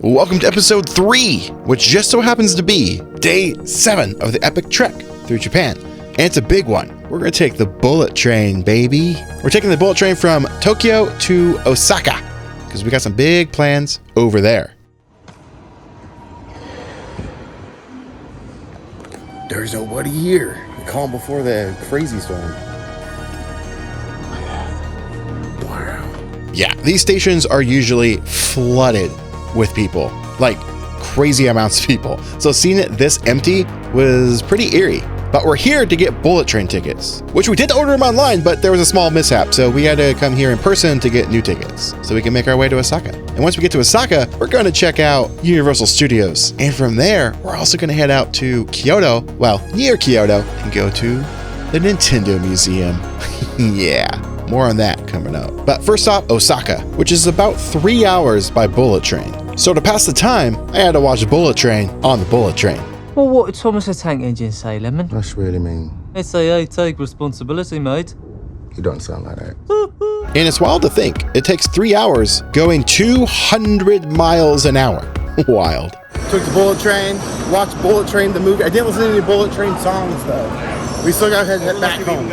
Welcome to episode 3, which just so happens to be day 7 of the epic trek through Japan. And it's a big one. We're going to take the bullet train, baby. We're taking the bullet train from Tokyo to Osaka because we got some big plans over there. There's nobody here. The calm before the crazy storm. Wow. Yeah, these stations are usually flooded with people, like crazy amounts of people. So seeing it this empty was pretty eerie. But we're here to get bullet train tickets, which we did order them online, but there was a small mishap. So we had to come here in person to get new tickets so we can make our way to Osaka. And once we get to Osaka, we're going to check out Universal Studios. And from there, we're also going to head out to Kyoto, well, near Kyoto, and go to the Nintendo Museum. Yeah. More on that coming up. But first stop, Osaka, which is about 3 hours by bullet train. So to pass the time, I had to watch Bullet Train on the bullet train. Well, what did Thomas the Tank Engine say, Lemon? That's really mean. SAA, take responsibility, mate. You don't sound like that. And it's wild to think. It takes 3 hours going 200 miles an hour. Wild. Took the bullet train, watched Bullet Train the movie. I didn't listen to any Bullet Train songs though. We still got to head back home.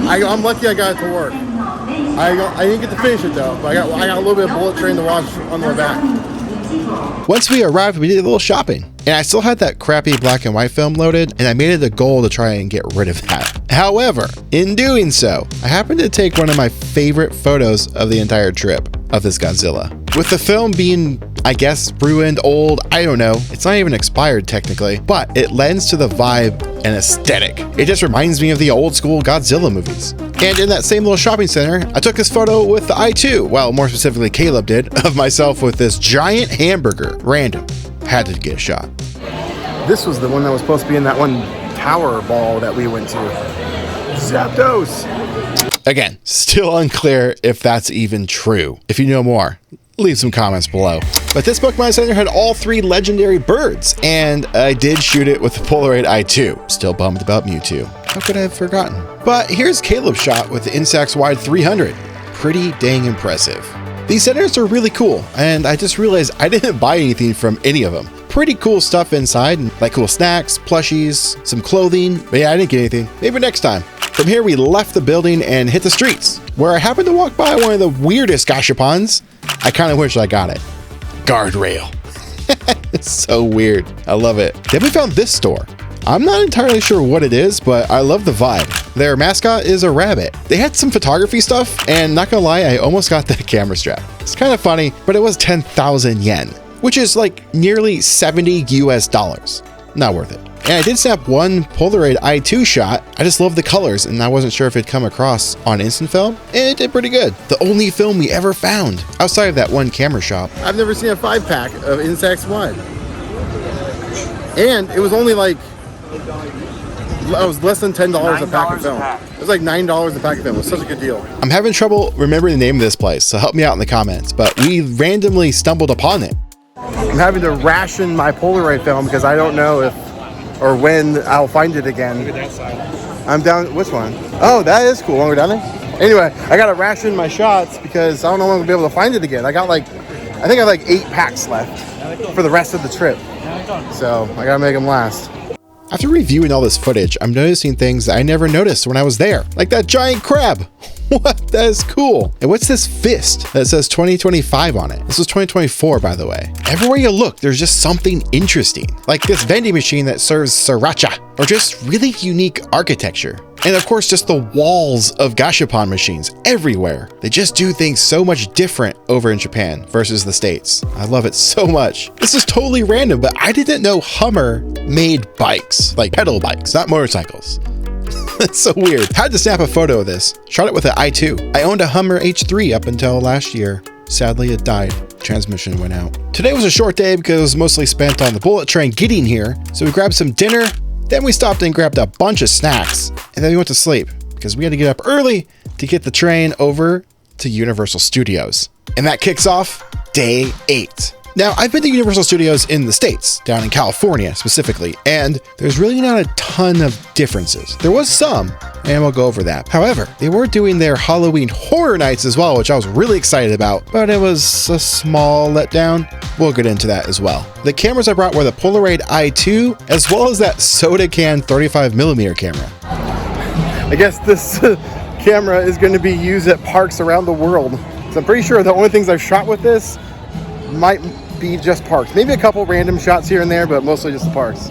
I'm lucky I got it to work. I didn't get to finish it though, but I got a little bit of Bullet Train to watch on the way back. Once we arrived, we did a little shopping, and I still had that crappy black and white film loaded, and I made it a goal to try and get rid of that. However, in doing so, I happened to take one of my favorite photos of the entire trip of this Godzilla. With the film being, I guess, ruined, old, I don't know. It's not even expired technically, but it lends to the vibe and aesthetic. It just reminds me of the old school Godzilla movies. And in that same little shopping center, I took this photo with the i2, well, more specifically Caleb did, of myself with this giant hamburger. Random. Had to get a shot. This was the one that was supposed to be in that one tower ball that we went to. Zapdos! Again, still unclear if that's even true. If you know more, leave some comments below. But this Pokemon Center had all 3 legendary birds, and I did shoot it with the Polaroid i2. Still bummed about Mewtwo. How could I have forgotten? But here's Caleb's shot with the Instax Wide 300. Pretty dang impressive. These centers are really cool, and I just realized I didn't buy anything from any of them. Pretty cool stuff inside, like cool snacks, plushies, some clothing, but yeah, I didn't get anything. Maybe next time. From here, we left the building and hit the streets, where I happened to walk by one of the weirdest gashapons. I kind of wish I got it. Guardrail. It's so weird. I love it. Then we found this store. I'm not entirely sure what it is, but I love the vibe. Their mascot is a rabbit. They had some photography stuff, and not gonna lie, I almost got that camera strap. It's kind of funny, but it was 10,000 yen, which is like nearly 70 US dollars. Not worth it. And I did snap one Polaroid i2 shot. I just love the colors, and I wasn't sure if it'd come across on instant film, and it did pretty good. The only film we ever found outside of that one camera shop. I've never seen a 5-pack of Instax Wide. And it was only like, it was less than $10 a pack of film. It was like $9 a pack of film. It was such a good deal. I'm having trouble remembering the name of this place, so help me out in the comments, but we randomly stumbled upon it. I'm having to ration my Polaroid film because I don't know if or when I'll find it again. I'm down, which one? Oh, that is cool. When we're down there? Anyway, I gotta ration my shots because I don't know when I'm gonna be able to find it again. I think I have like 8 packs left for the rest of the trip. So I gotta make them last. After reviewing all this footage, I'm noticing things that I never noticed when I was there, like that giant crab. What? That is cool. And what's this fist that says 2025 on it? This was 2024, by the way. Everywhere you look, there's just something interesting, like this vending machine that serves sriracha, or just really unique architecture. And of course, just the walls of gashapon machines everywhere. They just do things so much different over in Japan versus the States. I love it so much. This is totally random, but I didn't know Hummer made bikes, like pedal bikes, not motorcycles. That's so weird. Had to snap a photo of this. Shot it with an i2. I owned a Hummer H3 up until last year. Sadly, it died. Transmission went out. Today was a short day because it was mostly spent on the bullet train getting here. So we grabbed some dinner. Then we stopped and grabbed a bunch of snacks. And then we went to sleep because we had to get up early to get the train over to Universal Studios. And that kicks off day 8. Now, I've been to Universal Studios in the States, down in California specifically, and there's really not a ton of differences. There was some, and we'll go over that. However, they were doing their Halloween Horror Nights as well, which I was really excited about, but it was a small letdown. We'll get into that as well. The cameras I brought were the Polaroid i2, as well as that soda can 35mm camera. I guess this camera is going to be used at parks around the world. So I'm pretty sure the only things I've shot with this might be just parks. Maybe a couple random shots here and there, but mostly just the parks.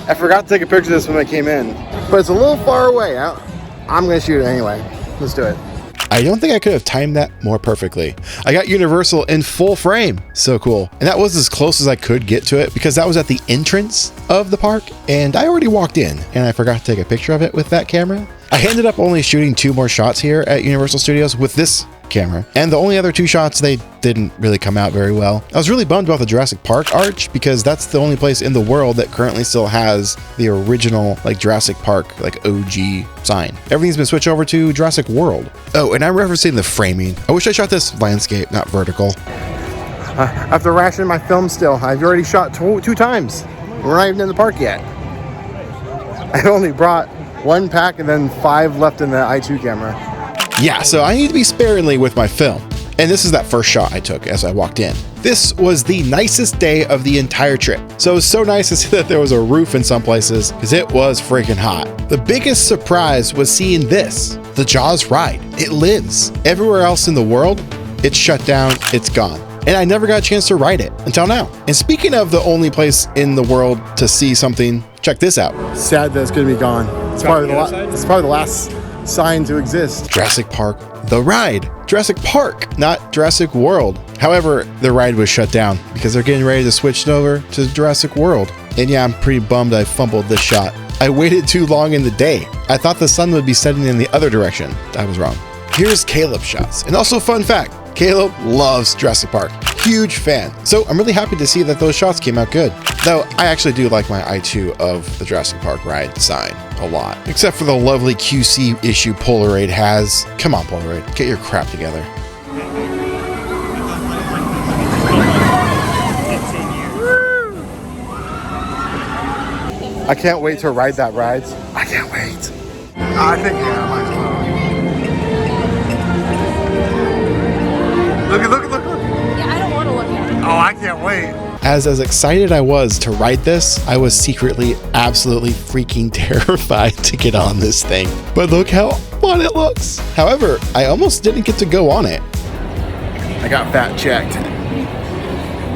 I forgot to take a picture of this when I came in, but it's a little far away. I'm going to shoot it anyway. Let's do it. I don't think I could have timed that more perfectly. I got Universal in full frame. So cool. And that was as close as I could get to it because that was at the entrance of the park and I already walked in and I forgot to take a picture of it with that camera. I ended up only shooting 2 more shots here at Universal Studios with this camera, and the only other 2 shots, they didn't really come out very well. I was really bummed about the Jurassic Park arch because that's the only place in the world that currently still has the original like Jurassic Park like OG sign. Everything's been switched over to Jurassic World. Oh, and I'm referencing the framing. I wish I shot this landscape, not vertical. I have to ration my film still. I've already shot 2 times. We're not even in the park yet. I only brought 1 pack and then 5 left in the i2 camera. Yeah, so I need to be sparingly with my film. And this is that first shot I took as I walked in. This was the nicest day of the entire trip. So it was so nice to see that there was a roof in some places because it was freaking hot. The biggest surprise was seeing this, the Jaws ride. It lives. Everywhere else in the world, it's shut down, it's gone. And I never got a chance to ride it until now. And speaking of the only place in the world to see something, check this out. Sad that it's going to be gone. It's probably the last sign to exist. Jurassic Park, the ride. Jurassic Park, not Jurassic World. However, the ride was shut down because they're getting ready to switch it over to Jurassic World. And yeah, I'm pretty bummed I fumbled this shot. I waited too long in the day. I thought the sun would be setting in the other direction. I was wrong. Here's Caleb's shots. And also fun fact, Caleb loves Jurassic Park. Huge fan. So I'm really happy to see that those shots came out good. Though I actually do like my i2 of the Jurassic Park ride sign a lot. Except for the lovely QC issue Polaroid has. Come on, Polaroid, get your crap together. I can't wait to ride that ride. I can't wait. I think, yeah, I might as well. Look. Yeah, I don't want to look at it. Oh, I can't wait. As excited I was to ride this, I was secretly absolutely freaking terrified to get on this thing. But look how fun it looks. However, I almost didn't get to go on it. I got fat checked.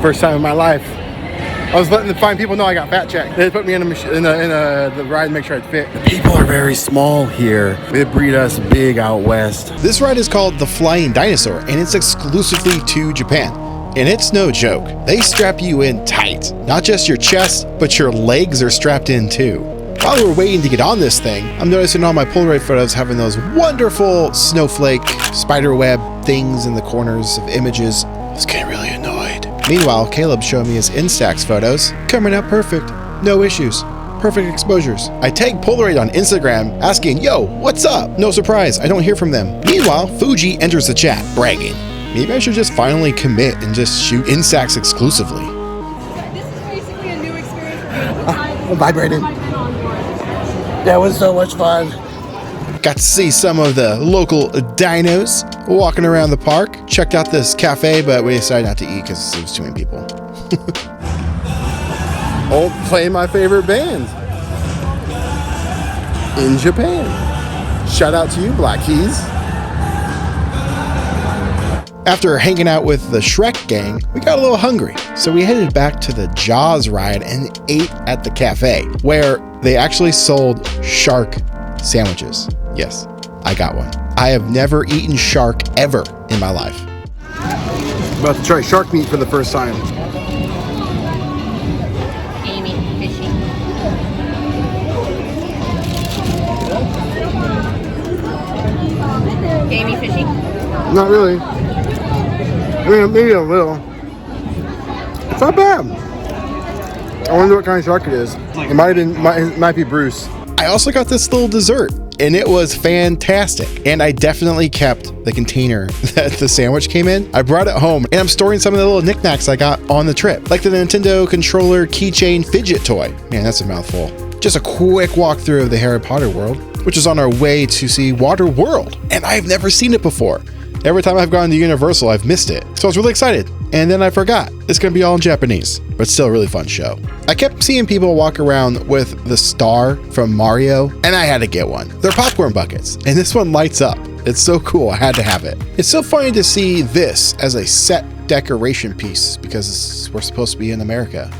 First time in my life. I was letting the fine people know I got fat checked. They put me in the ride and make sure I'd fit. The people are very small here. They breed us big out west. This ride is called the Flying Dinosaur, and it's exclusively to Japan. And it's no joke. They strap you in tight. Not just your chest, but your legs are strapped in too. While we're waiting to get on this thing, I'm noticing all my Polaroid photos having those wonderful snowflake, spiderweb things in the corners of images. I was getting really annoyed. Meanwhile, Caleb showed me his Instax photos, coming out perfect, no issues, perfect exposures. I tagged Polaroid on Instagram asking, yo, what's up? No surprise, I don't hear from them. Meanwhile, Fuji enters the chat, bragging. Maybe I should just finally commit and just shoot Instax exclusively. This is basically a new experience for me. I'm vibrating. That was so much fun. Got to see some of the local dinos walking around the park. Checked out this cafe, but we decided not to eat because there was too many people. Playing my favorite band in Japan. Shout out to you, Black Keys. After hanging out with the Shrek gang, we got a little hungry. So we headed back to the Jaws ride and ate at the cafe, where they actually sold shark sandwiches. Yes, I got one. I have never eaten shark ever in my life. I'm about to try shark meat for the first time. Amy, fishy. Amy, fishy. Not really. I mean, maybe a little. It's not bad. I wonder what kind of shark it is. It might be Bruce. I also got this little dessert. and it was fantastic. And I definitely kept the container that the sandwich came in. I brought it home, and I'm storing some of the little knickknacks I got on the trip, like the Nintendo controller keychain fidget toy. Man, that's a mouthful. Just a quick walkthrough of the Harry Potter world, which is on our way to see Water World, and I've never seen it before. Every time I've gone to Universal, I've missed it. So I was really excited. And then I forgot. It's going to be all in Japanese, but still a really fun show. I kept seeing people walk around with the star from Mario, and I had to get one. They're popcorn buckets, and this one lights up. It's so cool. I had to have it. It's so funny to see this as a set decoration piece because we're supposed to be in America.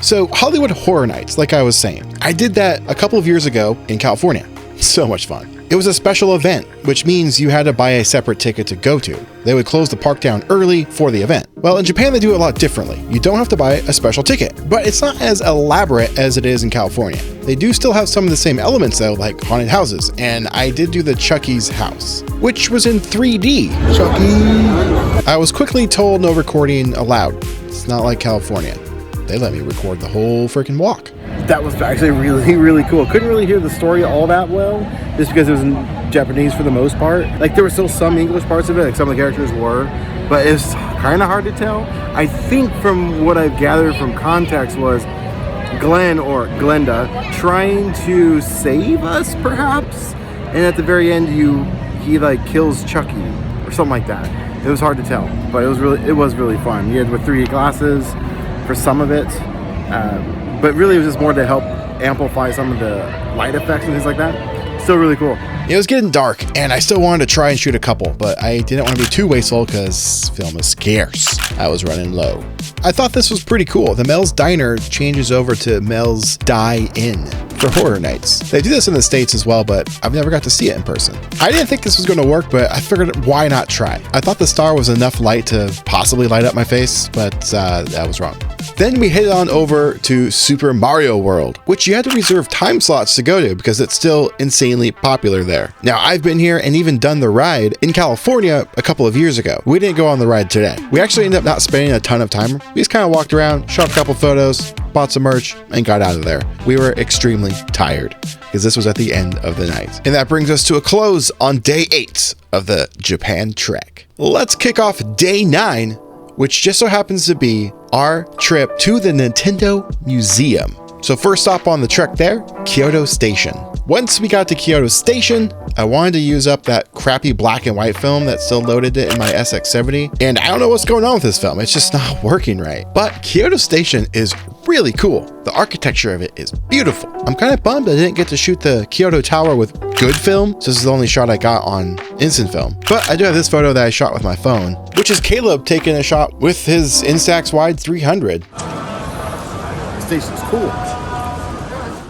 So Hollywood Horror Nights, like I was saying, I did that a couple of years ago in California. So much fun. It was a special event, which means you had to buy a separate ticket to go to. They would close the park down early for the event. Well, in Japan, they do it a lot differently. You don't have to buy a special ticket, but it's not as elaborate as it is in California. They do still have some of the same elements though, like haunted houses, and I did do the Chucky's house, which was in 3D. Chucky! I was quickly told no recording allowed. It's not like California. They let me record the whole freaking walk. That was actually really cool. Couldn't really hear the story all that well, just because it was in Japanese for the most part. Like there were still some English parts of it, like some of the characters were, but it's kind of hard to tell. I think from what I've gathered from context was Glenn or Glenda trying to save us, perhaps, and at the very end he like kills Chucky or something like that. It was hard to tell, but it was really fun. You had with 3D glasses for some of it. But really it was just more to help amplify some of the light effects and things like that. Still really cool. It was getting dark, and I still wanted to try and shoot a couple, but I didn't want to be too wasteful because film is scarce. I was running low. I thought this was pretty cool. The Mel's Diner changes over to Mel's Die-In for Horror Nights. They do this in the States as well, but I've never got to see it in person. I didn't think this was going to work, but I figured why not try? I thought the star was enough light to possibly light up my face, but I was wrong. Then we headed on over to Super Mario World, which you had to reserve time slots to go to because it's still insanely popular there. Now, I've been here and even done the ride in California a couple of years ago. We didn't go on the ride today. We actually ended up not spending a ton of time. We just kind of walked around, shot a couple photos, bought some merch, and got out of there. We were extremely tired because this was at the end of the night. And that brings us to a close on day 8 of the Japan trek. Let's kick off day 9, which just so happens to be our trip to the Nintendo Museum. So first stop on the trek there, Kyoto Station. Once we got to Kyoto Station, I wanted to use up that crappy black and white film that still loaded it in my SX70. And I don't know what's going on with this film. It's just not working right. But Kyoto Station is really cool. The architecture of it is beautiful. I'm kind of bummed I didn't get to shoot the Kyoto Tower with good film. So this is the only shot I got on instant film. But I do have this photo that I shot with my phone, which is Caleb taking a shot with his Instax Wide 300. The station's cool.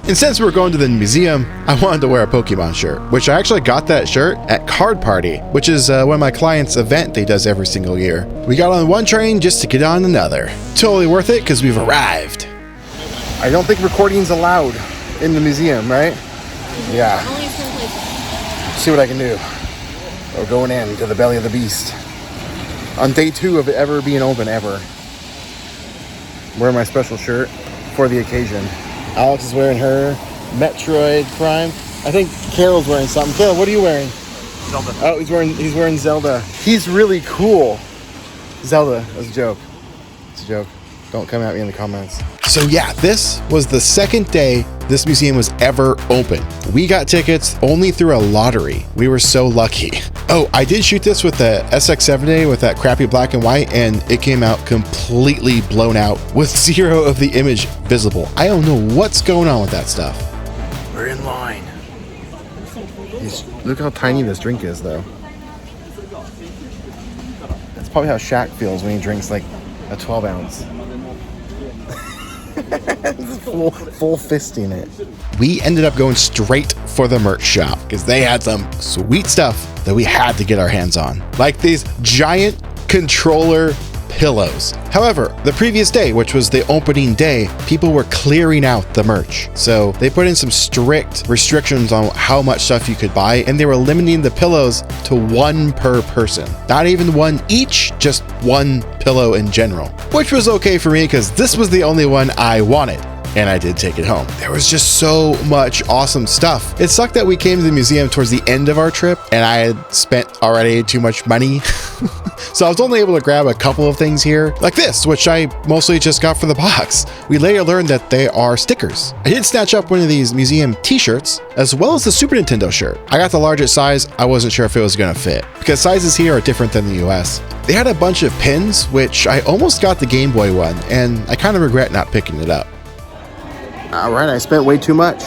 And since we're going to the museum, I wanted to wear a Pokemon shirt, which I actually got that shirt at Card Party, which is one of my clients' event he does every single year. We got on one train just to get on another. Totally worth it because we've arrived. I don't think recording's allowed in the museum, right? Yeah. Only some places. See what I can do. We're going into the belly of the beast. On day 2 of it ever being open, ever. Wearing my special shirt for the occasion. Alex is wearing her Metroid Prime. I think Carol's wearing something. Carol, what are you wearing? Zelda. Oh, he's wearing Zelda. He's really cool. Zelda. That's a joke. It's a joke. Don't come at me in the comments. So yeah, this was the second day this museum was ever open. We got tickets only through a lottery. We were so lucky. Oh, I did shoot this with the SX70 with that crappy black and white, and it came out completely blown out with 0 of the image visible. I don't know what's going on with that stuff. We're in line. Look how tiny this drink is, though. That's probably how Shaq feels when he drinks like a 12 ounce. full fisting it. We ended up going straight for the merch shop because they had some sweet stuff that we had to get our hands on, like these giant controller pillows. However, the previous day, which was the opening day, people were clearing out the merch. So they put in some strict restrictions on how much stuff you could buy, and they were limiting the pillows to 1 per person. Not even 1 each, just 1 pillow in general, which was okay for me because this was the only one I wanted. and I did take it home. There was just so much awesome stuff. It sucked that we came to the museum towards the end of our trip, and I had spent already too much money. So I was only able to grab a couple of things here, like this, which I mostly just got for the box. We later learned that they are stickers. I did snatch up one of these museum t-shirts, as well as the Super Nintendo shirt. I got the largest size. I wasn't sure if it was gonna fit, because sizes here are different than the US. They had a bunch of pins, which I almost got the Game Boy one, and I kind of regret not picking it up. All right, I spent way too much.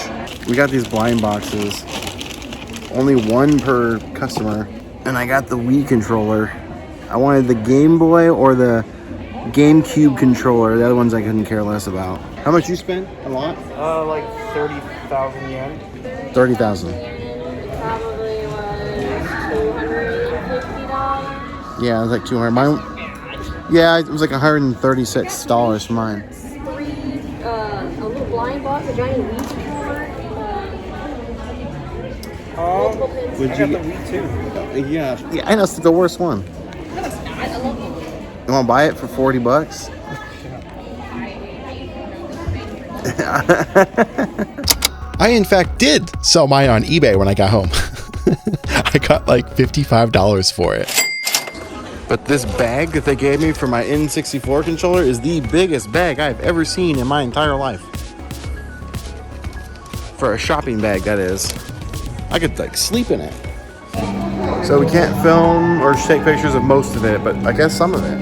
We got these blind boxes, only one per customer, and I got the Wii controller. I wanted the Game Boy or the GameCube controller. The other ones I couldn't care less about. How much you spent? A lot? Like 30,000 yen. 30,000. Probably was $250. Yeah, it was like 200. Mine. Yeah, it was like $136 for mine. A little blind box, a giant Wii controller. Multiple pins. Would I got the Wii too. Yeah, I know, it's the worst one. No, it's not. I love it. You want to buy it for $40? I, in fact, did sell mine on eBay when I got home. I got like $55 for it. But this bag that they gave me for my N64 controller is the biggest bag I've ever seen in my entire life. For a shopping bag, that is. I could like sleep in it. So we can't film or take pictures of most of it, but I guess some of it.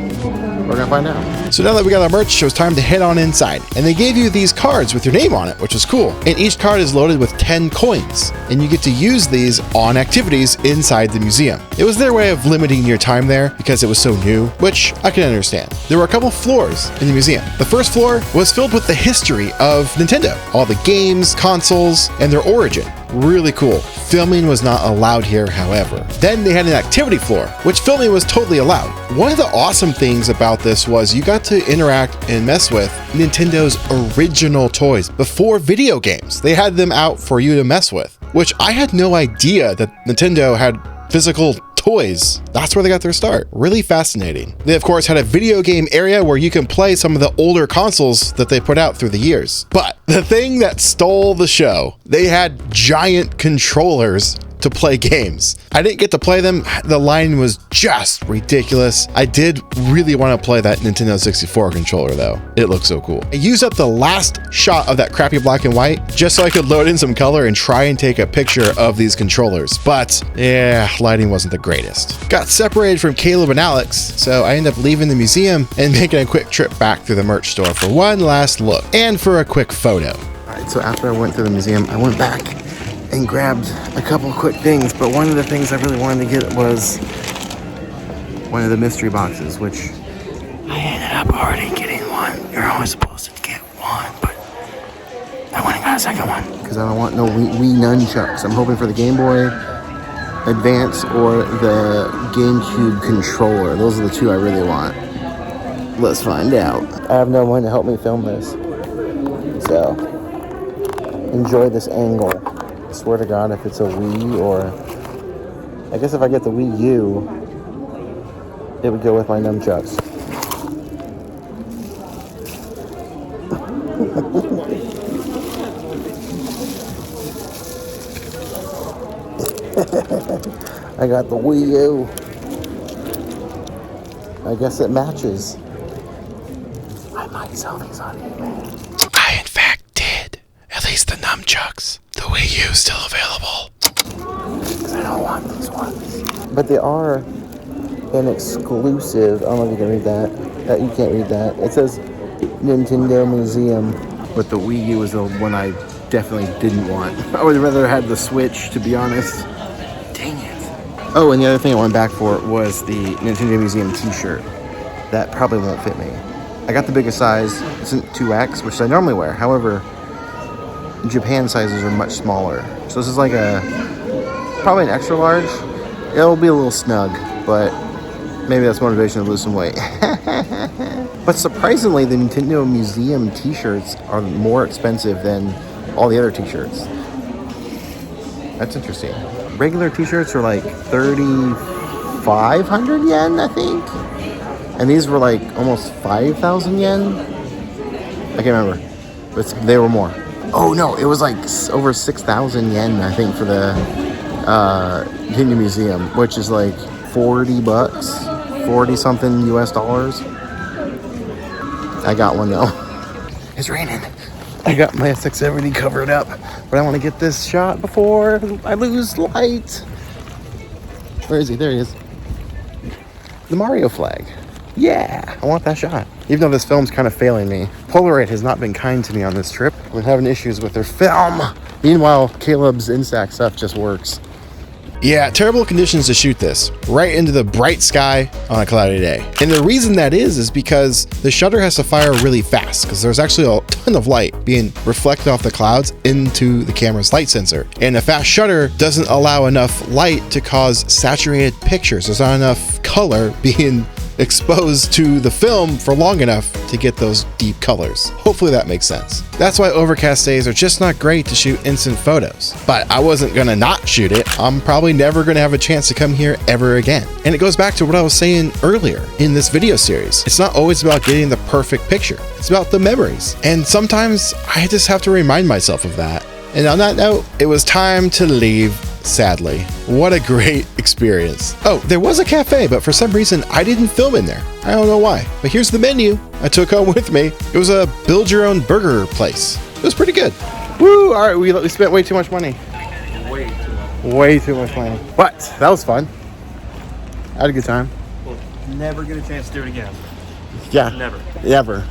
We're gonna find out. So now that we got our merch, it was time to head on inside. And they gave you these cards with your name on it, which was cool. And each card is loaded with 10 coins. And you get to use these on activities inside the museum. It was their way of limiting your time there because it was so new, which I can understand. There were a couple floors in the museum. The first floor was filled with the history of Nintendo, all the games, consoles, and their origin. Really cool. Filming was not allowed here, however. Then they had an activity floor, which filming was totally allowed. One of the awesome things about this was you got to interact and mess with Nintendo's original toys before video games. They had them out for you to mess with, which I had no idea that Nintendo had physical toys. That's where they got their start. Really fascinating. They of course had a video game area where you can play some of the older consoles that they put out through the years. But the thing that stole the show, they had giant controllers to play games. I didn't get to play them. The line was just ridiculous. I did really want to play that Nintendo 64 controller though. It looked so cool. I used up the last shot of that crappy black and white just so I could load in some color and try and take a picture of these controllers. But yeah, lighting wasn't the greatest. Got separated from Caleb and Alex, so I ended up leaving the museum and making a quick trip back through the merch store for one last look and for a quick photo. All right, so after I went through the museum, I went back and grabbed a couple quick things, but one of the things I really wanted to get was one of the mystery boxes, which I ended up already getting one. You're only supposed to get one, but I went and got a second one because I don't want no Wii nunchucks. I'm hoping for the Game Boy Advance or the GameCube controller. Those are the two I really want. Let's find out. I have no one to help me film this, so enjoy this angle. I swear to God, if it's a Wii or... I guess if I get the Wii U, it would go with my nunchucks. I got the Wii U. I guess it matches. I might sell these on eBay. I in fact did. At least the nunchucks. The Wii U still available. Because I don't want these ones. But they are an exclusive. I don't know if you can read that. You can't read that. It says Nintendo Museum. But the Wii U is the one I definitely didn't want. I would rather have the Switch, to be honest. Dang it. Oh, and the other thing I went back for was the Nintendo Museum t-shirt. That probably won't fit me. I got the biggest size. It's in 2X, which I normally wear. However, Japan sizes are much smaller. So this is like probably an extra large. It'll be a little snug, but maybe that's motivation to lose some weight. But surprisingly, the Nintendo Museum t-shirts are more expensive than all the other t-shirts. That's interesting. Regular t-shirts are like 3,500 yen, I think. And these were like almost 5,000 yen. I can't remember. They were more. Oh no, it was like over 6,000 yen, I think, for the Ginyu Museum, which is like 40 bucks, 40 something US dollars. I got one though. It's raining. I got my S670 covered up, but I want to get this shot before I lose light. Where is he? There he is. The Mario flag. Yeah, I want that shot. Even though this film's kind of failing me. Polaroid has not been kind to me on this trip. We're having issues with their film. Meanwhile, Caleb's Instax stuff just works. Yeah, terrible conditions to shoot this, right into the bright sky on a cloudy day. And the reason that is because the shutter has to fire really fast because there's actually a ton of light being reflected off the clouds into the camera's light sensor. And a fast shutter doesn't allow enough light to cause saturated pictures. There's not enough color being exposed to the film for long enough to get those deep colors. Hopefully that makes sense. That's why overcast days are just not great to shoot instant photos. But I wasn't gonna not shoot it. I'm probably never gonna have a chance to come here ever again. And it goes back to what I was saying earlier in this video series. It's not always about getting the perfect picture. It's about the memories. And sometimes I just have to remind myself of that. And on that note, it was time to leave. Sadly. What a great experience. Oh, there was a cafe, but for some reason I didn't film in there. I don't know why. But here's the menu I took home with me. It was a build your own burger place. It was pretty good. Woo! All right, we spent way too much money. Way too much money. But that was fun. I had a good time. We'll never get a chance to do it again. Yeah. Never.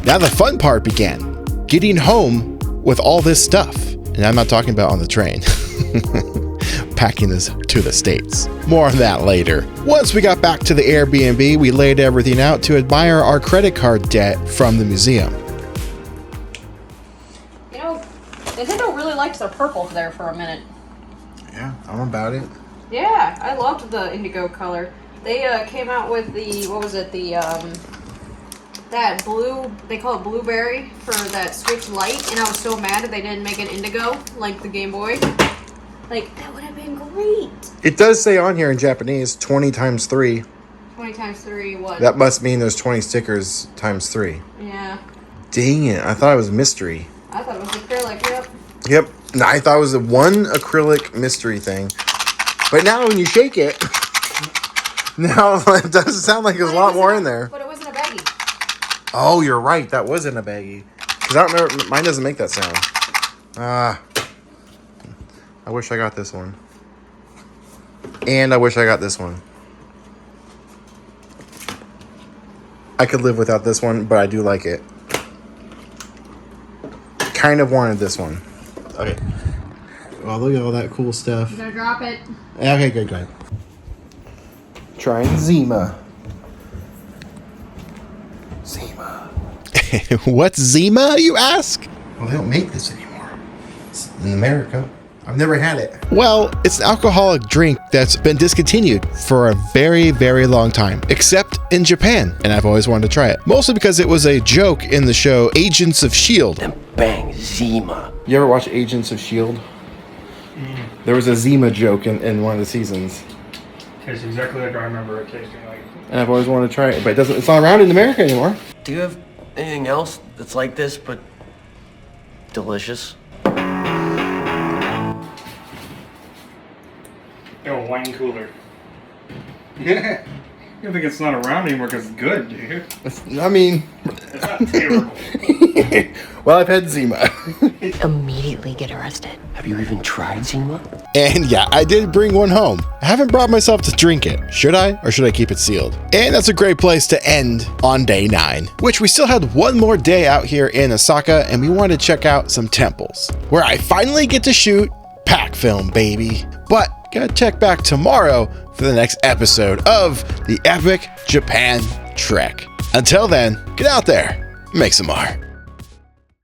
Now the fun part began. Getting home with all this stuff. And I'm not talking about on the train. Packing this to the States. More on that later. Once we got back to the Airbnb, we laid everything out to admire our credit card debt from the museum. You know, Nintendo really liked the purple there for a minute. Yeah, I'm about it. Yeah, I loved the indigo color. They came out with the, what was it, the, that blue, they call it blueberry for that Switch Lite, and I was so mad that they didn't make it indigo, like the Game Boy. Like, that would have been great. It does say on here in Japanese, 20 times 3. 20 times 3, what? That must mean there's 20 stickers times 3. Yeah. Dang it, I thought it was a mystery. I thought it was acrylic, yep. Yep, no, I thought it was a one acrylic mystery thing. But now when you shake it, now it doesn't sound like there's a lot more in there. But it wasn't a baggie. Oh, you're right, that was in a baggie. Because I don't remember, mine doesn't make that sound. I wish I got this one. And I wish I got this one. I could live without this one, but I do like it. Kind of wanted this one. Okay. Oh, look at all that cool stuff. You gonna drop it? Okay, good. Trying Zima. What's Zima, you ask? Well, they don't make this anymore. It's in America. I've never had it. Well, it's an alcoholic drink that's been discontinued for a very, very long time, except in Japan, and I've always wanted to try it. Mostly because it was a joke in the show Agents of S.H.I.E.L.D. And bang, Zima. You ever watch Agents of S.H.I.E.L.D.? There was a Zima joke in one of the seasons. Tastes exactly like I remember it tasting like. And I've always wanted to try it, but it's not around in America anymore. Do you have anything else that's like this, but delicious? Oh, wine cooler. Yeah. You think it's not around anymore because it's good, do you? I mean... It's not terrible. Well, I've had Zima. Immediately get arrested. Have you even tried Zima? And yeah, I did bring one home. I haven't brought myself to drink it. Should I, or should I keep it sealed? And that's a great place to end on day 9, which we still had one more day out here in Osaka, and we wanted to check out some temples, where I finally get to shoot pack film, baby. But gotta check back tomorrow for the next episode of the Epic Japan Trek. Until then, get out there, make some art.